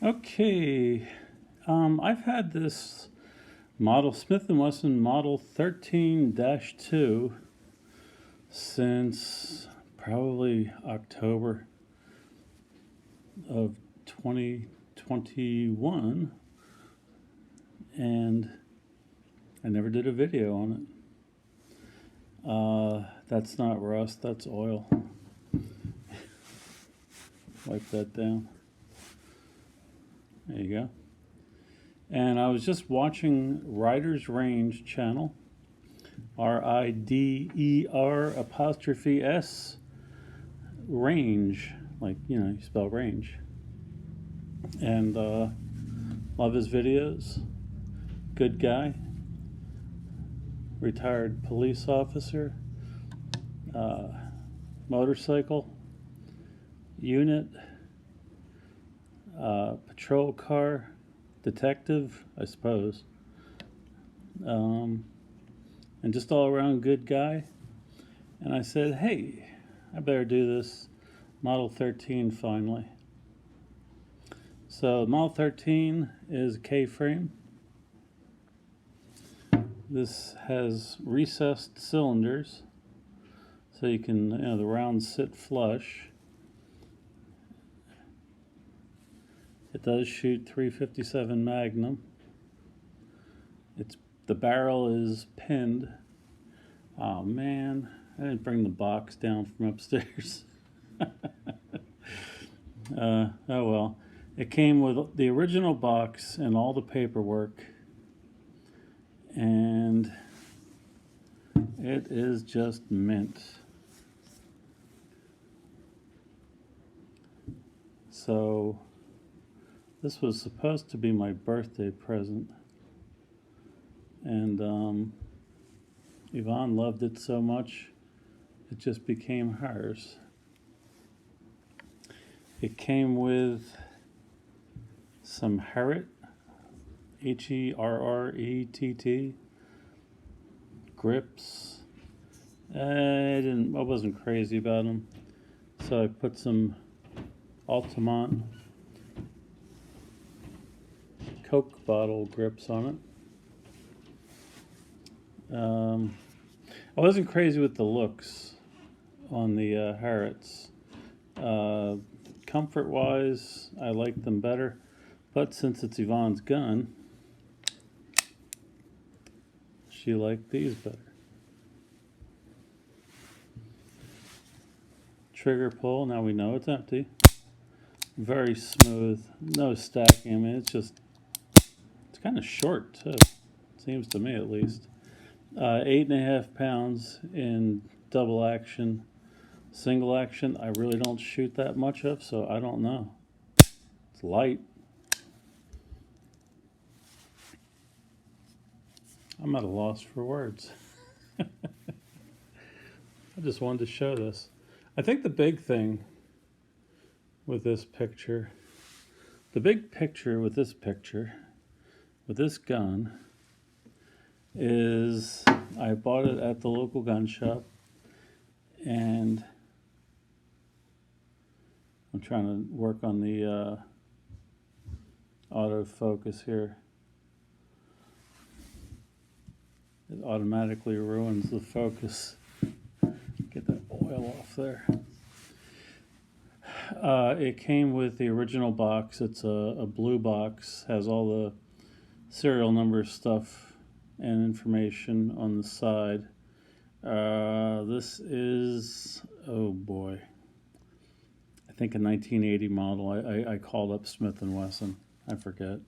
Okay, I've had this model Smith & Wesson Model 13-2 since probably October of 2021, and I never did a video on it. That's not rust, that's oil. Wipe that down. There you go. And I was just watching Rider's Range channel, RIDER''S range, like, you spell range. And love his videos. Good guy. Retired police officer. Motorcycle unit. Patrol car. Detective, I suppose. And just all around good guy. And I said, hey, I better do this Model 13 finally. So Model 13 is a K-frame. This has recessed cylinders, so you can, the rounds sit flush. It does shoot .357 Magnum. The barrel is pinned. Oh man, I didn't bring the box down from upstairs. Oh well. It came with the original box and all the paperwork, and it is just mint. So this was supposed to be my birthday present, and Yvonne loved it so much it just became hers. It came with some Herrett, HERRETT grips. I wasn't crazy about them, so I put some Altamont Coke bottle grips on it. I wasn't crazy with the looks on the Harriets. Comfort-wise, I like them better, but since it's Yvonne's gun, she liked these better. Trigger pull, now we know it's empty. Very smooth, no stacking. I mean, it's kind of short too, seems to me at least. 8.5 pounds in double action. Single action, I really don't shoot that much of, so I don't know. It's light. I'm at a loss for words. I just wanted to show this. I think the big thing with this picture, with this gun, is I bought it at the local gun shop, and I'm trying to work on the autofocus here. It automatically ruins the focus. Get that oil off there. It came with the original box. It's a blue box, has all the serial number stuff and information on the side. This is, oh boy, I think a 1980 model. I called up Smith & Wesson. I forget.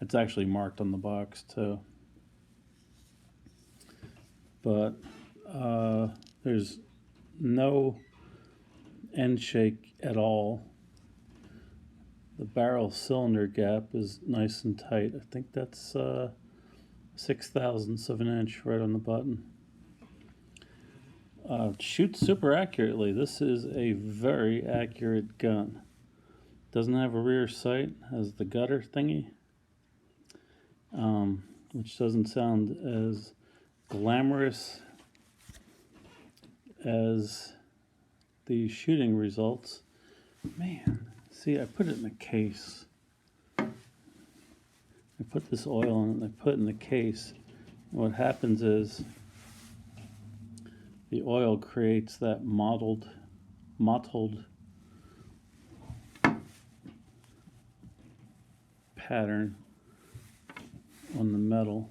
It's actually marked on the box too. But there's no end shake at all. The barrel cylinder gap is nice and tight. I think that's 0.006 of an inch right on the button. Shoots super accurately. This is a very accurate gun. Doesn't have a rear sight, has the gutter thingy, which doesn't sound as glamorous as the shooting results. Man, see, I put it in a case. put this oil in, they put it in the case. And what happens is the oil creates that mottled pattern on the metal.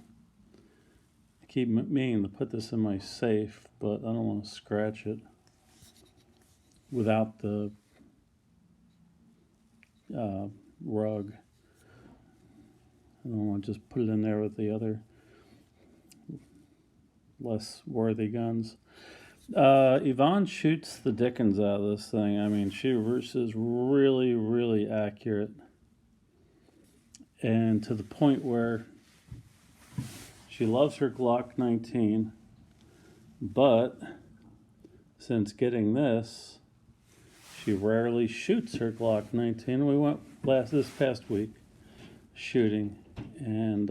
I keep meaning to put this in my safe, but I don't want to scratch it without the rug. I don't want to just put it in there with the other less worthy guns. Yvonne shoots the dickens out of this thing. I mean, she is really, really accurate. And to the point where she loves her Glock 19, but since getting this, she rarely shoots her Glock 19. We went this past week shooting, and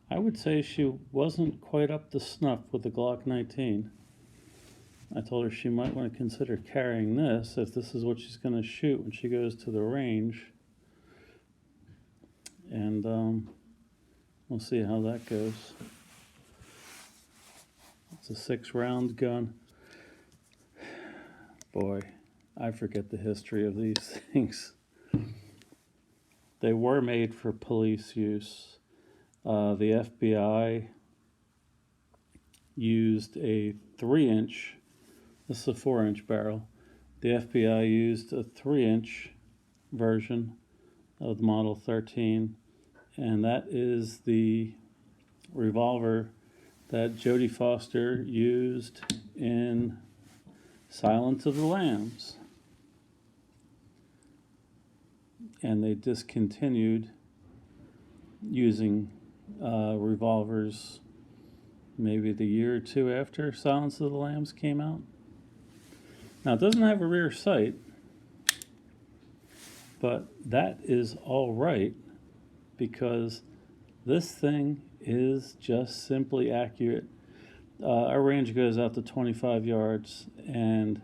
I would say she wasn't quite up to snuff with the Glock 19. I told her she might want to consider carrying this if this is what she's going to shoot when she goes to the range. And we'll see how that goes. It's a 6-round gun. Boy, I forget the history of these things. They were made for police use. The FBI used a 3-inch, this is a 4-inch barrel. The FBI used a 3-inch version of the Model 13, and that is the revolver that Jodie Foster used in Silence of the Lambs. And they discontinued using revolvers maybe the year or two after Silence of the Lambs came out. Now, it doesn't have a rear sight, but that is all right because this thing is just simply accurate. Our range goes out to 25 yards, and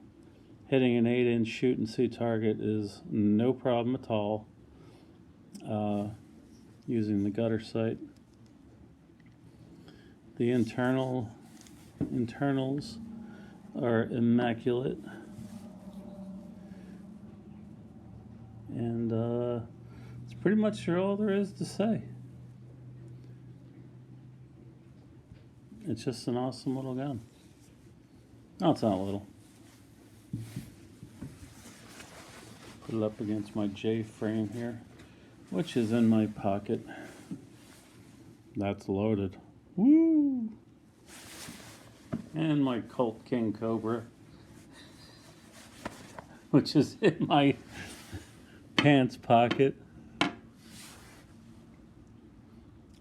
hitting an 8-inch shoot and see target is no problem at all using the gutter sight. The internals are immaculate. And it's pretty much all there is to say. It's just an awesome little gun. No, it's not little. Put it up against my J frame here, which is in my pocket. That's loaded. Woo! And my Colt King Cobra, which is in my pants pocket.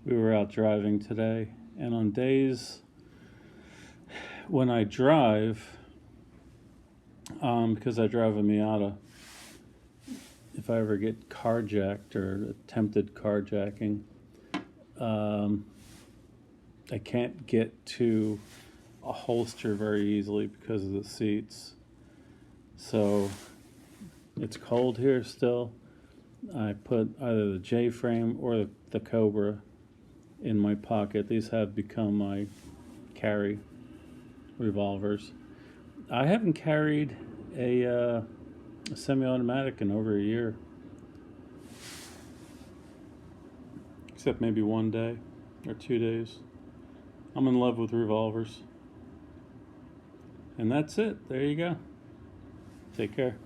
We were out driving today, and on days when I drive, because I drive a Miata, if I ever get carjacked or attempted carjacking, I can't get to a holster very easily because of the seats. So it's cold here still. I put either the J-frame or the Cobra in my pocket. These have become my carry revolvers. I haven't carried a semi-automatic in over a year, except maybe one day or 2 days. I'm in love with revolvers. And that's it. There you go. Take care.